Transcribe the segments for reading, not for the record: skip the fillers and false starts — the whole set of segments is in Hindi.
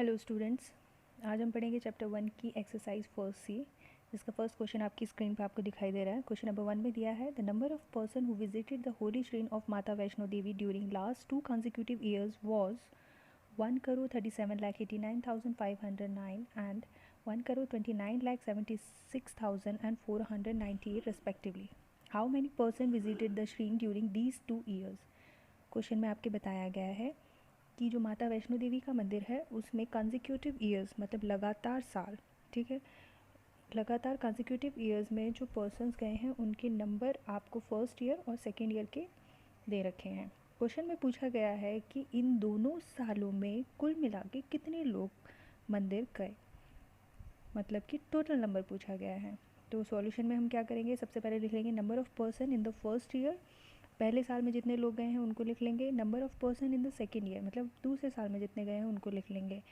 हेलो स्टूडेंट्स, आज हम पढ़ेंगे चैप्टर 1 की एक्सरसाइज फर्स्ट सी, जिसका फर्स्ट क्वेश्चन आपकी स्क्रीन पर आपको दिखाई दे रहा है। क्वेश्चन नंबर 1 में दिया है the number of person who visited the holy shrine of Mata Vaishno Devi during last 2 consecutive years was 1,37,89,509 and 1,29,76,498 respectively. How many person visited the shrine during these 2 years? Question में आपके बताया गया है कि जो माता वैष्णो देवी का मंदिर है उसमें कंसेक्यूटिव ईयर्स मतलब लगातार साल, ठीक है, लगातार कंसेक्यूटिव ईयर्स में जो पर्सन्स गए हैं उनके नंबर आपको फर्स्ट ईयर और सेकेंड ईयर के दे रखे हैं। क्वेश्चन में पूछा गया है कि इन दोनों सालों में कुल मिला के कितने लोग मंदिर गए, मतलब कि टोटल नंबर पूछा गया है। तो सॉल्यूशन में हम क्या करेंगे, सबसे पहले लिख लेंगे number of person in the first year, पहले साल में जितने लोग गए हैं उनको लिख लेंगे। Number of person in the second year मतलब दूसरे साल में जितने गए हैं उनको लिख लेंगे।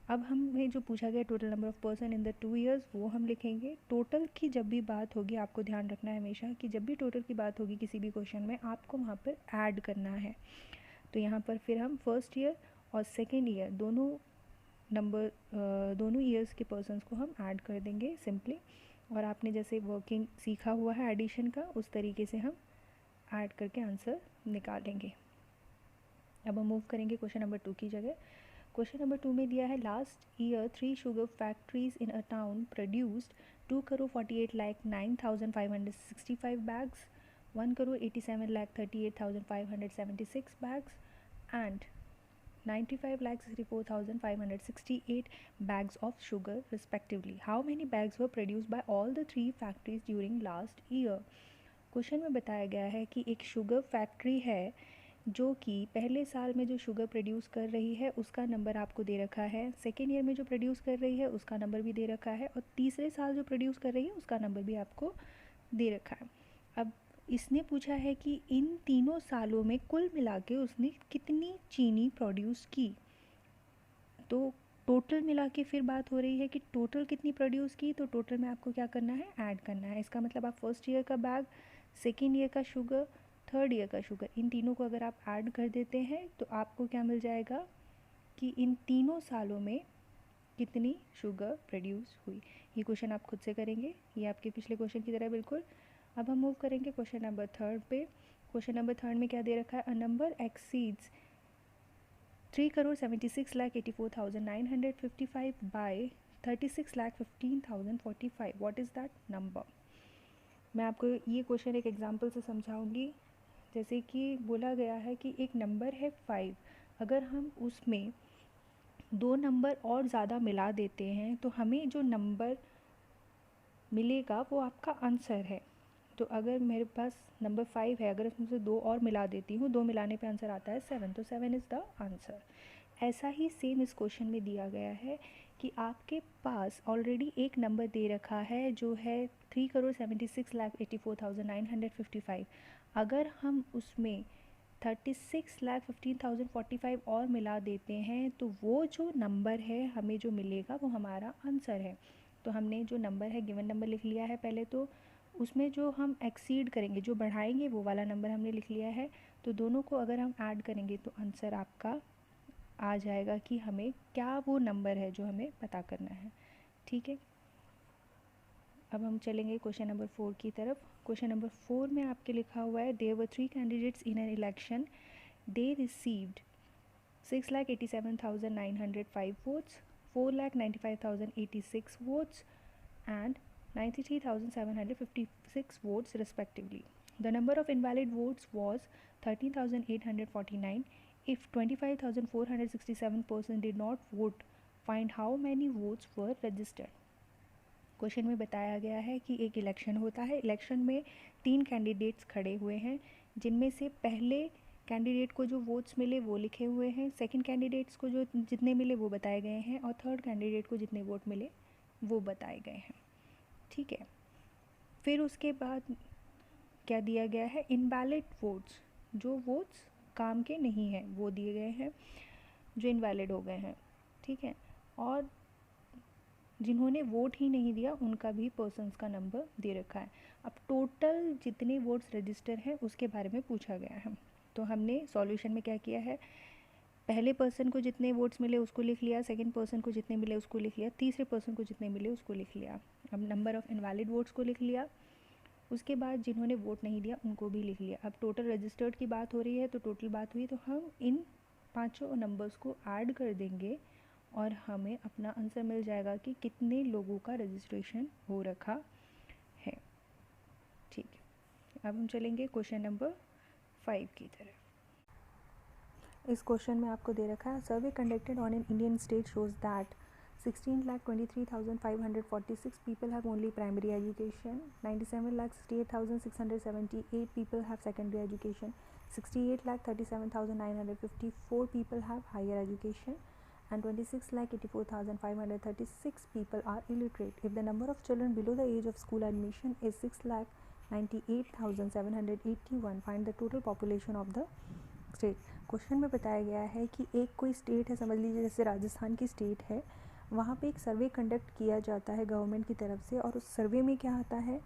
अब हमें जो पूछा गया total number of person in the 2 years वो हम लिखेंगे। टोटल की जब भी बात होगी आपको ध्यान रखना है हमेशा कि जब भी टोटल की बात होगी किसी भी क्वेश्चन में आपको वहाँ पर ऐड करना है। तो यहाँ पर फिर हम फर्स्ट ईयर और सेकेंड ईयर दोनों ईयर्स के पर्सन्स को हम ऐड कर देंगे सिंपली। और आपने जैसे वर्किंग सीखा हुआ है एडिशन का, उस तरीके से हम ऐड करके आंसर निकालेंगे। अब हम मूव करेंगे क्वेश्चन नंबर 2 की जगह। क्वेश्चन नंबर 2 में दिया है last year 3 sugar factories in a town produced 2,48,09,565 bags, 1,87,38,576 bags and 95,64,568 bags of sugar respectively. How many bags were produced by all the 3 factories during last year? Question में बताया गया है कि एक शुगर फैक्ट्री है जो कि पहले साल में जो शुगर प्रोड्यूस कर रही है उसका नंबर आपको दे रखा है, सेकेंड ईयर में जो प्रोड्यूस कर रही है उसका नंबर भी दे रखा है और तीसरे साल जो प्रोड्यूस कर रही है उसका नंबर भी आपको दे रखा है। अब इसने पूछा है कि इन तीनों सालों में कुल मिला के उसने कितनी चीनी प्रोड्यूस की। तो टोटल मिला के फिर बात हो रही है कि टोटल कितनी प्रोड्यूस की, तो टोटल में आपको क्या करना है, ऐड करना है। इसका मतलब आप फर्स्ट ईयर का बैग, सेकेंड ईयर का शुगर, थर्ड ईयर का शुगर, इन तीनों को अगर आप ऐड कर देते हैं तो आपको क्या मिल जाएगा कि इन तीनों सालों में कितनी शुगर प्रोड्यूस हुई। ये क्वेश्चन आप खुद से करेंगे, ये आपके पिछले क्वेश्चन की तरह बिल्कुल। अब हम मूव करेंगे क्वेश्चन नंबर 3 पे। क्वेश्चन नंबर 3 में क्या दे रखा है, a number exceeds 3,76,84,955 by 36,15,045. What is that number? मैं आपको ये क्वेश्चन एक एग्जांपल से समझाऊंगी। जैसे कि बोला गया है कि एक नंबर है 5, अगर हम उसमें 2 नंबर और ज़्यादा मिला देते हैं तो हमें जो नंबर मिलेगा वो आपका आंसर है। तो अगर मेरे पास नंबर 5 है, अगर उसमें से 2 और मिला देती हूँ, 2 मिलाने पे आंसर आता है 7, तो 7 इज़ द आंसर। ऐसा ही सेम इस क्वेश्चन में दिया गया है कि आपके पास ऑलरेडी एक नंबर दे रखा है जो है 3,76,84,955। अगर हम उसमें 36,15,045 और मिला देते हैं तो वो जो नंबर है हमें जो मिलेगा वो हमारा आंसर है। तो हमने जो नंबर है गिवन नंबर लिख लिया है पहले, तो उसमें जो हम एक्सीड करेंगे, जो बढ़ाएंगे, वो वाला नंबर हमने लिख लिया है। तो दोनों को अगर हम ऐड करेंगे तो आंसर आपका आ जाएगा कि हमें क्या वो नंबर है जो हमें पता करना है। ठीक है, अब हम चलेंगे क्वेश्चन नंबर 4 की तरफ। क्वेश्चन नंबर 4 में आपके लिखा हुआ है there were 3 candidates in an election, they received 6,87,905 votes, 4,95,086 votes and 93,756 votes respectively. The number of invalid votes was 13,849. If 25,467 persons did not vote, find how many votes were registered. Question में बताया गया है कि एक इलेक्शन होता है, इलेक्शन में 3 कैंडिडेट्स खड़े हुए हैं, जिनमें से पहले कैंडिडेट को जो वोट्स मिले वो लिखे हुए हैं, सेकंड कैंडिडेट्स को जो जितने मिले वो बताए गए हैं और थर्ड कैंडिडेट को जितने वोट मिले वो बताए गए हैं। ठीक है, फिर उसके बाद क्या दिया गया है, इनवैलिड वोट्स, जो वोट्स काम के नहीं हैं वो दिए गए हैं, जो इनवैलिड हो गए हैं। ठीक है, और जिन्होंने वोट ही नहीं दिया उनका भी पर्सन्स का नंबर दे रखा है। अब टोटल जितने वोट्स रजिस्टर हैं उसके बारे में पूछा गया है। तो हमने सॉल्यूशन में क्या किया है, पहले पर्सन को जितने वोट्स मिले उसको लिख लिया, सेकंड पर्सन को जितने मिले उसको लिख लिया, तीसरे पर्सन को जितने मिले उसको लिख लिया। अब नंबर ऑफ़ इनवैलिड वोट्स को लिख लिया, उसके बाद जिन्होंने वोट नहीं दिया उनको भी लिख लिया। अब टोटल रजिस्टर्ड की बात हो रही है तो टोटल बात हुई, तो हम इन पांचों नंबर्स को ऐड कर देंगे और हमें अपना आंसर मिल जाएगा कि कितने लोगों का रजिस्ट्रेशन हो रखा है। ठीक है, अब हम चलेंगे क्वेश्चन नंबर 5 की तरफ। इस क्वेश्चन में आपको दे रखा है, सर्वे conducted on an Indian state shows that 16,23,546 people have only primary education, 97,68,678 people have secondary education, 68,37,954 people have higher education, and 26,84,536 people are illiterate. If the number of children below the age of school admission is 6,98,781, find the total population of the state. Question में बताया गया है कि एक कोई स्टेट है, समझ लीजिए जैसे राजस्थान की स्टेट है, वहाँ पे एक सर्वे कंडक्ट किया जाता है गवर्नमेंट की तरफ से, और उस सर्वे में क्या आता है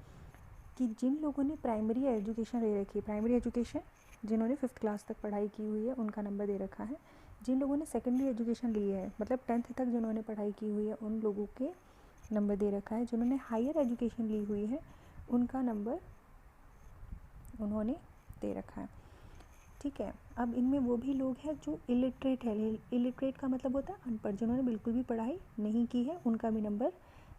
कि जिन लोगों ने प्राइमरी एजुकेशन ले रखी है, प्राइमरी एजुकेशन जिन्होंने 5th क्लास तक पढ़ाई की हुई है उनका नंबर दे रखा है, जिन लोगों ने सेकेंडरी एजुकेशन ली है मतलब 10th तक जिन्होंने पढ़ाई की हुई है उन लोगों के नंबर दे रखा है, जिन्होंने हायर एजुकेशन ली हुई है उनका नंबर उन्होंने दे रखा है। ठीक है, अब इनमें वो भी लोग हैं जो इलिटरेट है, इलिटरेट का मतलब होता है अनपढ़, जिन्होंने बिल्कुल भी पढ़ाई नहीं की है उनका भी नंबर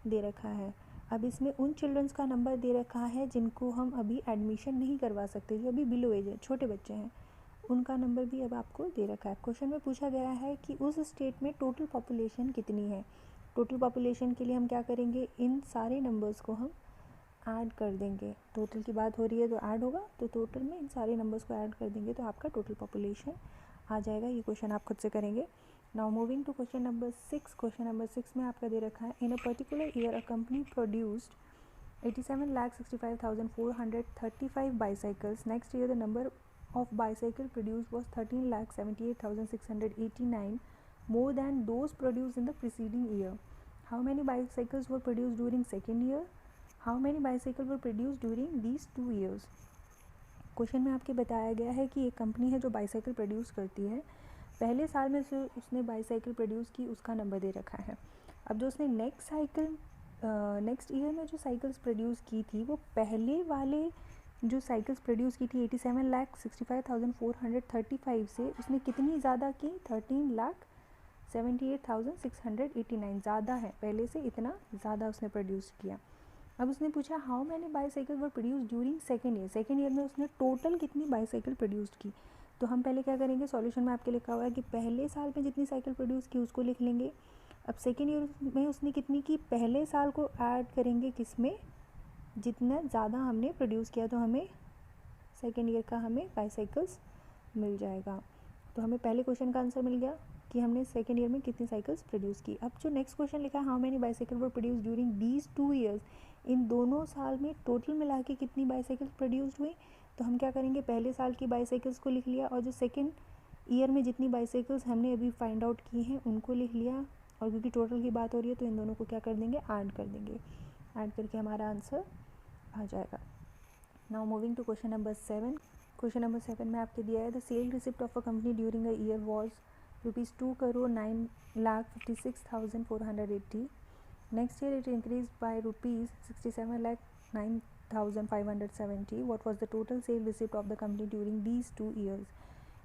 दे रखा है। अब इसमें उन चिल्ड्रंस का नंबर दे रखा है जिनको हम अभी एडमिशन नहीं करवा सकते, जो अभी बिलो एज है, छोटे बच्चे हैं, उनका नंबर भी अब आपको दे रखा है। क्वेश्चन में पूछा गया है कि उस स्टेट में टोटल पॉपुलेशन कितनी है। टोटल पॉपुलेशन के लिए हम क्या करेंगे, इन सारे नंबर्स को हम ऐड कर देंगे। टोटल की बात हो रही है तो ऐड होगा, तो टोटल में इन सारे नंबर्स को ऐड कर देंगे तो आपका टोटल पॉपुलेशन आ जाएगा। ये क्वेश्चन आप खुद से करेंगे। Now moving to question number 6। Question number 6 में आपका दे रखा है, in a particular year a company produced 87,65,435 bicycles. Next year the number of bicycle produced was 13,78,689, more than those produced in the preceding year. How many bicycles were produced during second year? How many bicycles were produced during these 2 years? Question में आपके बताया गया है कि एक कंपनी है जो बाईसाइकिल प्रोड्यूस करती है, पहले साल में से उसने बाईसाइकिल प्रोड्यूस की, उसका नंबर दे रखा है। अब जो उसने नेक्स्ट ईयर में जो साइकिल्स प्रोड्यूस की थी, वो पहले वाले जो साइकिल्स प्रोड्यूस की थी 87,65,435 से उसने कितनी ज़्यादा की, 13,78,689 ज़्यादा है, पहले से इतना ज़्यादा उसने प्रोड्यूस किया। अब उसने पूछा how many bicycle were produce during second year, second year में उसने टोटल कितनी बाईसाइकिल प्रोड्यूस की। तो हम पहले क्या करेंगे, सॉल्यूशन में आपके लिखा हुआ है कि पहले साल में जितनी साइकिल प्रोड्यूस की उसको लिख लेंगे। अब सेकेंड ईयर में उसने कितनी की, पहले साल को ऐड करेंगे किसमें, जितना ज़्यादा हमने प्रोड्यूस किया, तो हमें सेकेंड ईयर का हमें बाईसाइकिल्स मिल जाएगा। तो हमें पहले क्वेश्चन का आंसर मिल गया कि हमने सेकेंड ईयर में कितनी साइकिल्स प्रोड्यूस की। अब जो नेक्स्ट क्वेश्चन लिखा है, how many bicycle were produce during these 2 years, इन दोनों साल में टोटल मिला के कितनी बाईसाइकिल प्रोड्यूस्ड हुई। तो हम क्या करेंगे, पहले साल की बाईसाइकिल्स को लिख लिया, और जो सेकेंड ईयर में जितनी बाईसाइकिल्स हमने अभी फाइंड आउट की हैं उनको लिख लिया, और क्योंकि टोटल की बात हो रही है तो इन दोनों को क्या कर देंगे, ऐड कर देंगे। ऐड करके हमारा आंसर आ जाएगा। Now moving to question number 7। Question number 7 में आपके दिया है, the sale receipt of a company during a year was ₹2,09,56,480. Next year it increased by ₹67,09,570. What was the total sale receipt of the company during these 2 years?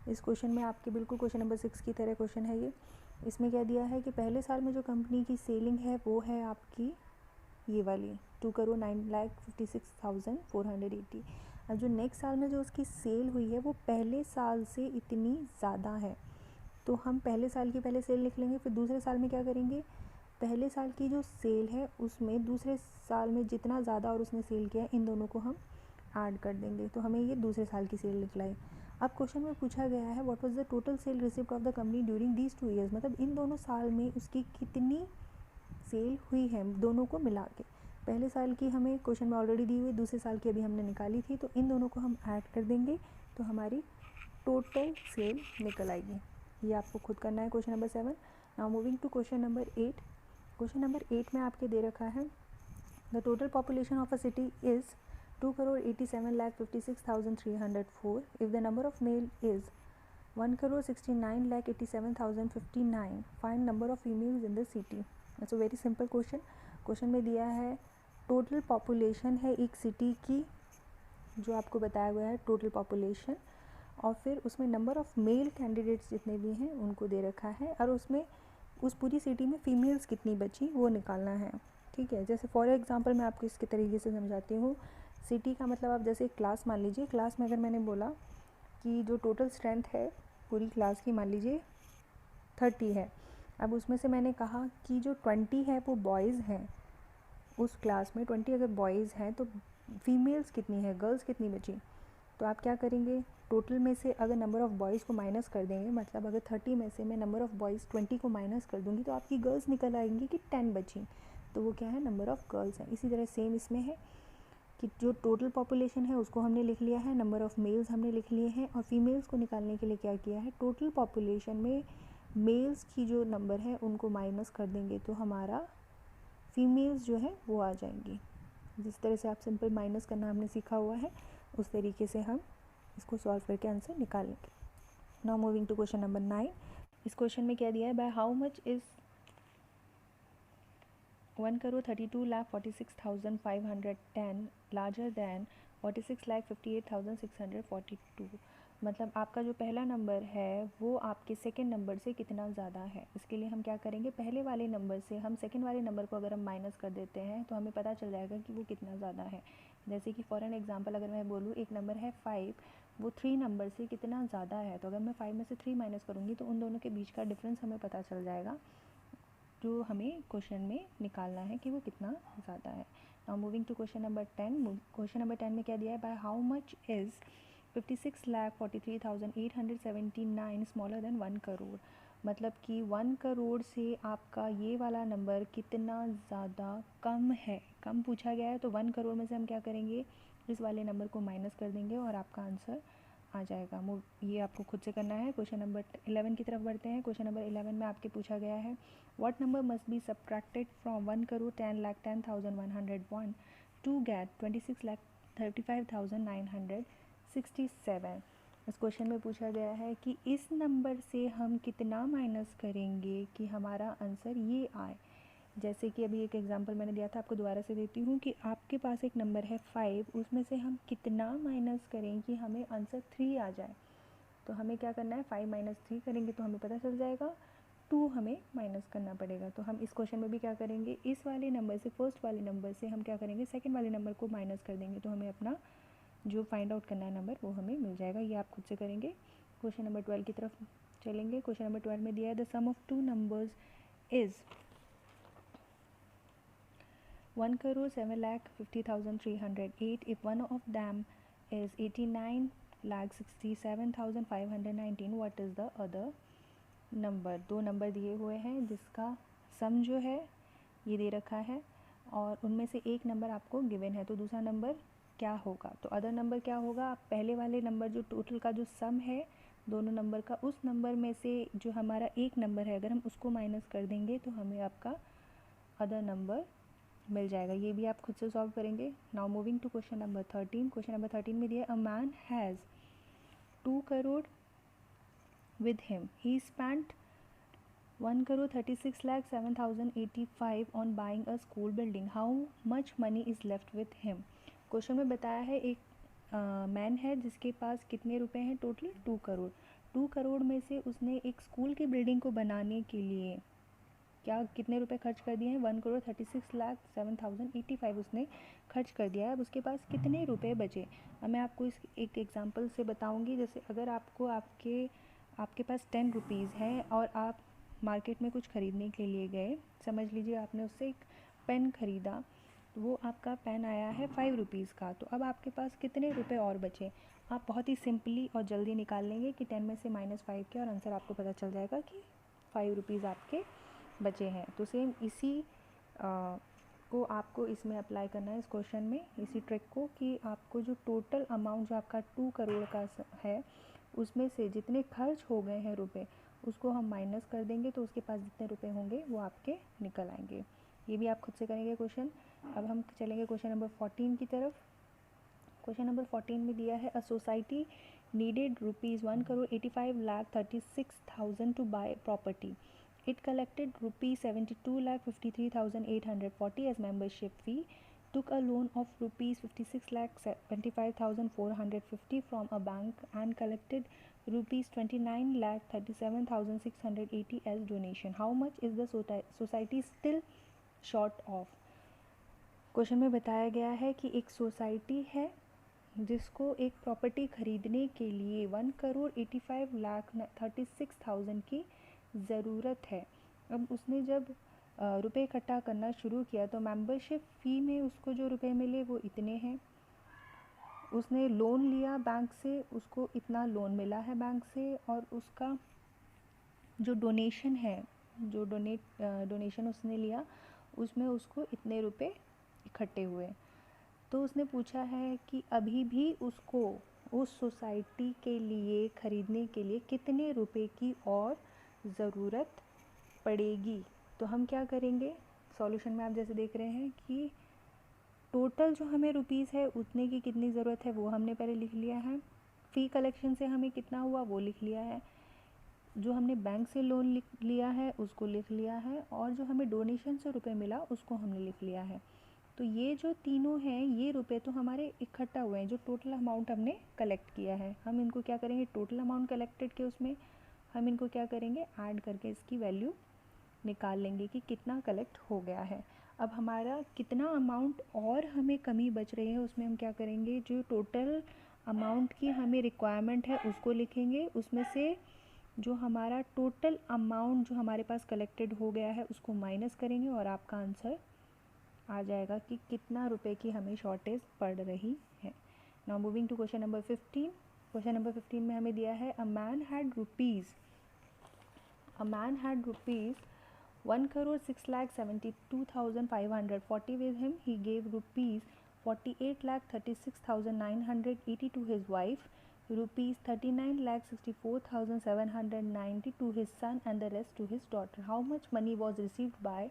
इस क्वेश्चन में आपके बिल्कुल क्वेश्चन नंबर 6 की तरह क्वेश्चन है ये। इसमें क्या दिया है कि पहले साल में जो कंपनी की सेलिंग है वो है आपकी ये वाली ₹2,09,56,480। अब जो नेक्स्ट साल में जो उसकी सेल हुई है वो पहले साल से इतनी ज़्यादा है, तो हम पहले साल की पहले सेल लिख लेंगे। फिर दूसरे साल में क्या करेंगे, पहले साल की जो सेल है उसमें दूसरे साल में जितना ज़्यादा और उसने सेल किया है इन दोनों को हम ऐड कर देंगे, तो हमें ये दूसरे साल की सेल निकलाई। अब क्वेश्चन में पूछा गया है, what was the total sale receipt of the company during these 2 years, मतलब इन दोनों साल में उसकी कितनी सेल हुई है दोनों को मिला के। पहले साल की हमें क्वेश्चन में ऑलरेडी दी हुई, दूसरे साल की अभी हमने निकाली थी, तो इन दोनों को हम ऐड कर देंगे तो हमारी टोटल सेल निकल आएगी। ये आपको खुद करना है question number 7। Now moving to question number 8। Question number 8 में आपके दे रखा है, the total population of a city is 2,87,56,304. If the number of male is 1,69,87,059 find number of females in the city. It's a very simple question. Question में दिया है टोटल पॉपुलेशन है एक सिटी की, जो आपको बताया गया है टोटल पॉपुलेशन, और फिर उसमें नंबर ऑफ़ मेल कैंडिडेट्स जितने भी हैं उनको दे रखा है, और उसमें उस पूरी सिटी में फ़ीमेल्स कितनी बची वो निकालना है। ठीक है, जैसे फॉर एग्जांपल मैं आपको इसके तरीके से समझाती हूँ। सिटी का मतलब आप जैसे एक क्लास मान लीजिए, क्लास में अगर मैंने बोला कि जो टोटल स्ट्रेंथ है पूरी क्लास की मान लीजिए 30 है, अब उसमें से मैंने कहा कि जो 20 है वो बॉयज़ हैं, उस क्लास में 20 अगर बॉयज़ हैं तो फीमेल्स कितनी है, गर्ल्स कितनी बची। तो आप क्या करेंगे, टोटल में से अगर नंबर ऑफ़ बॉयज़ को माइनस कर देंगे, मतलब अगर 30 में से मैं नंबर ऑफ़ बॉयज़ 20 को माइनस कर दूँगी तो आपकी गर्ल्स निकल आएंगी कि 10 बची, तो वो क्या है, नंबर ऑफ़ गर्ल्स है। इसी तरह सेम इसमें है कि जो टोटल पॉपुलेशन है उसको हमने लिख लिया है, नंबर ऑफ़ मेल्स हमने लिख लिए हैं, और फीमेल्स को निकालने के लिए क्या किया है, टोटल पॉपुलेशन में मेल्स की जो नंबर है उनको माइनस कर देंगे तो हमारा फीमेल्स जो है वो आ जाएंगी। जिस तरह से आप सिंपल माइनस करना हमने सीखा हुआ है उस तरीके से हम इसको सॉल्व करके आंसर निकालेंगे। Now moving to question number 9। इस क्वेश्चन में क्या दिया है, by how much is 1,32,46,510 larger than 46,58,642। मतलब आपका जो पहला नंबर है वो आपके सेकेंड नंबर से कितना ज़्यादा है। इसके लिए हम क्या करेंगे, पहले वाले नंबर से हम सेकेंड वाले नंबर को अगर हम माइनस कर देते हैं तो हमें पता चल जाएगा कि वो कितना ज़्यादा है। जैसे कि फॉर एन एग्जांपल अगर मैं बोलूँ एक नंबर है 5, वो 3 नंबर से कितना ज़्यादा है, तो अगर मैं 5 में से 3 माइनस करूँगी तो उन दोनों के बीच का डिफरेंस हमें पता चल जाएगा, जो हमें क्वेश्चन में निकालना है कि वो कितना ज़्यादा है। Now moving to question number 10। Question number 10 में क्या दिया है, by how much is 56,43,879 smaller than 1 crore. मतलब कि 1 करोड़ से आपका ये वाला नंबर कितना ज़्यादा कम है, कम पूछा गया है, तो 1 करोड़ में से हम क्या करेंगे, इस वाले नंबर को माइनस कर देंगे और आपका आंसर आ जाएगा। ये आपको खुद से करना है। क्वेश्चन नंबर 11 की तरफ बढ़ते हैं। क्वेश्चन नंबर 11 में आपके पूछा गया है, what number must be subtracted from 1 crore 10,10,101 to get 26,35,967। इस क्वेश्चन में पूछा गया है कि इस नंबर से हम कितना माइनस करेंगे कि हमारा आंसर ये आए। जैसे कि अभी एक एग्जांपल मैंने दिया था, आपको दोबारा से देती हूँ कि आपके पास एक नंबर है 5, उसमें से हम कितना माइनस करें कि हमें आंसर 3 आ जाए। तो हमें क्या करना है, 5 माइनस 3 करेंगे तो हमें पता चल जाएगा 2 हमें माइनस करना पड़ेगा। तो हम इस क्वेश्चन में भी क्या करेंगे, इस वाले नंबर से, फर्स्ट वाले नंबर से हम क्या करेंगे, सेकेंड वाले नंबर को माइनस कर देंगे तो हमें अपना जो फाइंड आउट करना है नंबर वो हमें मिल जाएगा। ये आप खुद से करेंगे। क्वेश्चन नंबर 12 की तरफ चलेंगे। क्वेश्चन नंबर 12 में दिया है, the sum of 2 numbers is 1,07,50,308 if one of them is 89,67,519, what is the other number। दो नंबर दिए हुए हैं जिसका सम जो है ये दे रखा है, और उनमें से एक नंबर आपको गिवन है, तो दूसरा नंबर क्या होगा। तो अदर नंबर क्या होगा, आप पहले वाले नंबर जो टोटल का जो सम है दोनों नंबर का, उस नंबर में से जो हमारा एक नंबर है अगर हम उसको माइनस कर देंगे तो हमें आपका अदर नंबर मिल जाएगा। ये भी आप खुद से सॉल्व करेंगे। Now moving to question number 13। Question number 13 में दिया, a man has 2 crore with him, he spent 1,36,07,085 on buying a school building, how much money is left with him। Question में बताया है एक मैन है जिसके पास कितने रुपए हैं, टोटल 2 करोड़। 2 करोड़ में से उसने एक स्कूल की बिल्डिंग को बनाने के लिए क्या कितने रुपए खर्च कर दिए हैं, 1,36,07,085 उसने खर्च कर दिया है। अब उसके पास कितने रुपए बचे। अब मैं आपको इस एक एग्जांपल से बताऊंगी। जैसे अगर आपको आपके पास 10 रुपीज़ है और आप मार्केट में कुछ ख़रीदने के लिए गए, समझ लीजिए आपने उससे एक पेन ख़रीदा, वो आपका पेन आया है 5 रुपीज़ का, तो अब आपके पास कितने रुपए और बचे। आप बहुत ही सिंपली और जल्दी निकाल लेंगे कि 10 में से -5 किया और आंसर आपको पता चल जाएगा कि 5 रुपीज़ आपके बचे हैं। तो सेम इसी को आपको इसमें अप्लाई करना है, इस क्वेश्चन में इसी ट्रिक को, कि आपको जो टोटल अमाउंट जो आपका 2 करोड़ का है उसमें से जितने खर्च हो गए हैं रुपए उसको हम माइनस कर देंगे तो उसके पास जितने रुपए होंगे वो आपके निकल आएंगे। ये भी आप खुद से करेंगे क्वेश्चन। अब हम चलेंगे क्वेश्चन नंबर 14 की तरफ। क्वेश्चन नंबर 14 में दिया है, a society needed rupees 1,85,36,000 to buy property. It collected rupees 72,53,840 as membership fee, took a loan of rupees 56,25,450 from a bank and collected rupees 29,37,680 as donation. How much is the society still short of? Question में बताया गया है कि एक सोसाइटी है जिसको एक प्रॉपर्टी ख़रीदने के लिए 1,85,36,000 की ज़रूरत है। अब उसने जब रुपए इकट्ठा करना शुरू किया तो मेंबरशिप फ़ी में उसको जो रुपए मिले वो इतने हैं। उसने लोन लिया बैंक से, उसको इतना लोन मिला है बैंक से, और उसका जो डोनेशन है, जो डोनेशन उसने लिया उसमें उसको इतने रुपए इकट्ठे हुए। तो उसने पूछा है कि अभी भी उसको उस सोसाइटी के लिए ख़रीदने के लिए कितने रुपए की और ज़रूरत पड़ेगी। तो हम क्या करेंगे, सॉल्यूशन में आप जैसे देख रहे हैं कि टोटल जो हमें रुपीज़ है उतने की कितनी ज़रूरत है वो हमने पहले लिख लिया है, फ़ी कलेक्शन से हमें कितना हुआ वो लिख लिया है, जो हमने बैंक से लोन लिया है उसको लिख लिया है, और जो हमें डोनेशन से रुपए मिला उसको हमने लिख लिया है। तो ये जो तीनों हैं ये रुपए तो हमारे इकट्ठा हुए हैं, जो टोटल अमाउंट हमने कलेक्ट किया है। हम इनको क्या करेंगे, टोटल अमाउंट कलेक्टेड के उसमें हम इनको क्या करेंगे, ऐड करके इसकी वैल्यू निकाल लेंगे कि कितना कलेक्ट हो गया है। अब हमारा कितना अमाउंट और हमें कमी बच रही है उसमें हम क्या करेंगे, जो टोटल अमाउंट की हमें रिक्वायरमेंट है उसको लिखेंगे, उसमें से जो हमारा टोटल अमाउंट जो हमारे पास कलेक्टेड हो गया है उसको माइनस करेंगे और आपका आंसर आ जाएगा कि कितना रुपए की हमें शॉर्टेज पड़ रही है। Now moving to question number 15। Question number 15 में हमें दिया है a man had rupees 1,06,72,540 with him. He gave rupees 48,36,980 to his wife, rupees 39,64,790 to his son and the rest to his daughter. How much money was received by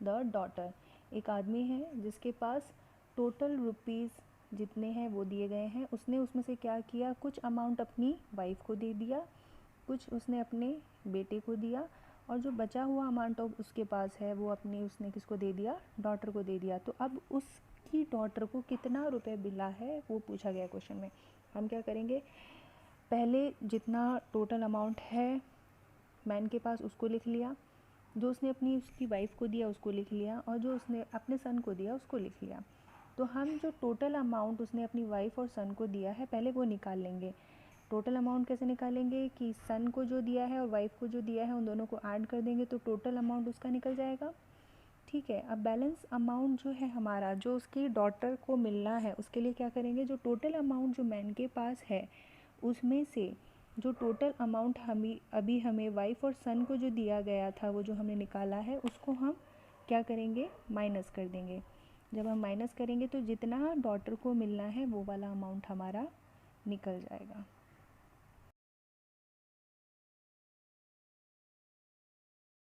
the daughter? एक आदमी है जिसके पास टोटल रुपीज़ जितने हैं वो दिए गए हैं, उसने उसमें से क्या किया, कुछ अमाउंट अपनी वाइफ को दे दिया, कुछ उसने अपने बेटे को दिया, और जो बचा हुआ अमाउंट उसके पास है वो उसने किसको दे दिया, डॉटर को दे दिया। तो अब उसकी डॉटर को कितना रुपए मिला है वो पूछा गया क्वेश्चन में। हम क्या करेंगे, पहले जितना टोटल अमाउंट है मैन के पास उसको लिख लिया, जो उसने उसकी वाइफ को दिया उसको लिख लिया, और जो उसने अपने सन को दिया उसको लिख लिया। तो हम जो टोटल अमाउंट उसने अपनी वाइफ और सन को दिया है पहले वो निकाल लेंगे। टोटल अमाउंट कैसे निकालेंगे कि सन को जो दिया है और वाइफ को जो दिया है उन दोनों को ऐड कर देंगे तो टोटल अमाउंट उसका निकल जाएगा। ठीक है, अब बैलेंस अमाउंट जो है हमारा, जो उसकी डॉटर को मिलना है, उसके लिए क्या करेंगे, जो टोटल अमाउंट जो मैन के पास है उसमें से जो टोटल अमाउंट हमें वाइफ और सन को जो दिया गया था वो जो हमने निकाला है उसको हम क्या करेंगे, माइनस कर देंगे। जब हम माइनस करेंगे तो जितना डॉटर को मिलना है वो वाला अमाउंट हमारा निकल जाएगा।